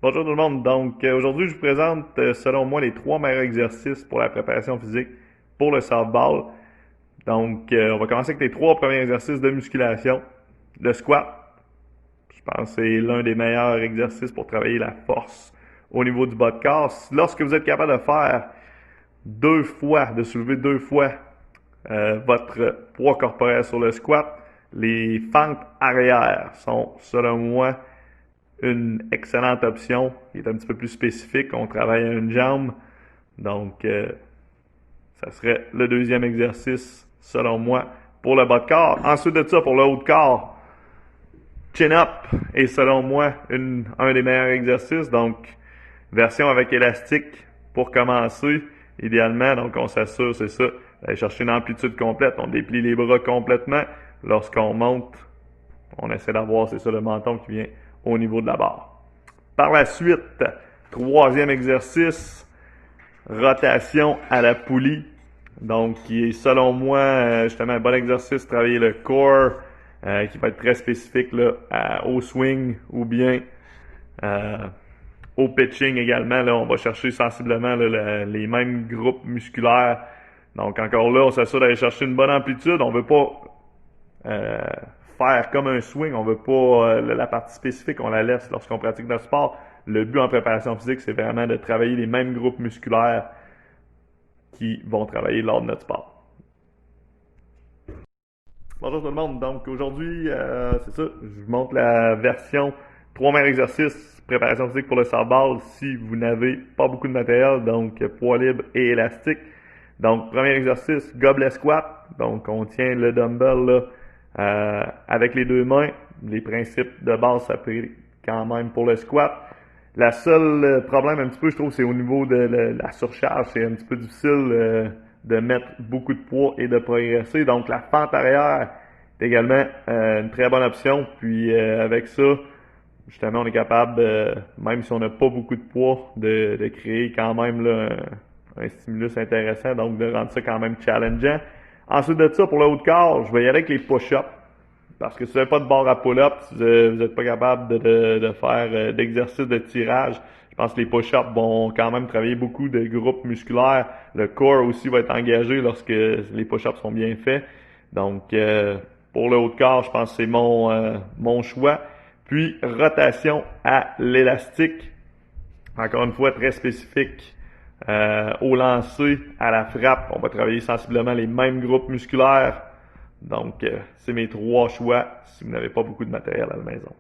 Bonjour tout le monde. Donc aujourd'hui, je vous présente selon moi les trois meilleurs exercices pour la préparation physique pour le softball. Donc on va commencer avec les trois premiers exercices de musculation. Le squat, je pense que c'est l'un des meilleurs exercices pour travailler la force au niveau du bas de corps. Lorsque vous êtes capable de faire de soulever deux fois votre poids corporel sur le squat, les fentes arrière sont selon moi une excellente option qui est un petit peu plus spécifique. On travaille à une jambe. Donc, ça serait le deuxième exercice, selon moi, pour le bas de corps. Ensuite de ça, pour le haut de corps, chin-up est, selon moi, un des meilleurs exercices. Donc, version avec élastique pour commencer, idéalement. Donc, on s'assure, c'est ça, d'aller chercher une amplitude complète. On déplie les bras complètement. Lorsqu'on monte, on essaie d'avoir, c'est ça, le menton qui vient au niveau de la barre. Par la suite, troisième exercice, rotation à la poulie. Donc, qui est selon moi justement un bon exercice, travailler le core, qui va être très spécifique là, au swing ou bien euh, au pitching également. Là, on va chercher sensiblement là, les mêmes groupes musculaires. Donc, encore là, on s'assure d'aller chercher une bonne amplitude. On veut pas euh, faire comme un swing. On veut pas la partie spécifique, on la laisse lorsqu'on pratique notre sport. Le but en préparation physique, c'est vraiment de travailler les mêmes groupes musculaires qui vont travailler lors de notre sport. Bonjour tout le monde. Donc aujourd'hui, c'est ça, je vous montre la version 3 meilleurs exercices préparation physique pour le softball si vous n'avez pas beaucoup de matériel, donc poids libre et élastique. Donc premier exercice, gobelet squat. Donc on tient le dumbbell là, avec les deux mains. Les principes de base s'appliquent quand même pour le squat. La seule problème un petit peu, je trouve, c'est au niveau de la surcharge. C'est un petit peu difficile de mettre beaucoup de poids et de progresser. Donc la fente arrière est également une très bonne option. Puis avec ça, justement, on est capable, même si on n'a pas beaucoup de poids, de créer quand même là, un stimulus intéressant, donc de rendre ça quand même challengeant. Ensuite de ça, pour le haut de corps, je vais y aller avec les push-ups. Parce que si vous n'avez pas de barre à pull-up, si vous n'êtes pas capable de faire d'exercice de tirage, je pense que les push-ups vont quand même travailler beaucoup de groupes musculaires. Le core aussi va être engagé lorsque les push-ups sont bien faits. Donc, pour le haut de corps, je pense que c'est mon choix. Puis, rotation à l'élastique. Encore une fois, très spécifique. Au lancer, à la frappe, on va travailler sensiblement les mêmes groupes musculaires. Donc, c'est mes trois choix si vous n'avez pas beaucoup de matériel à la maison.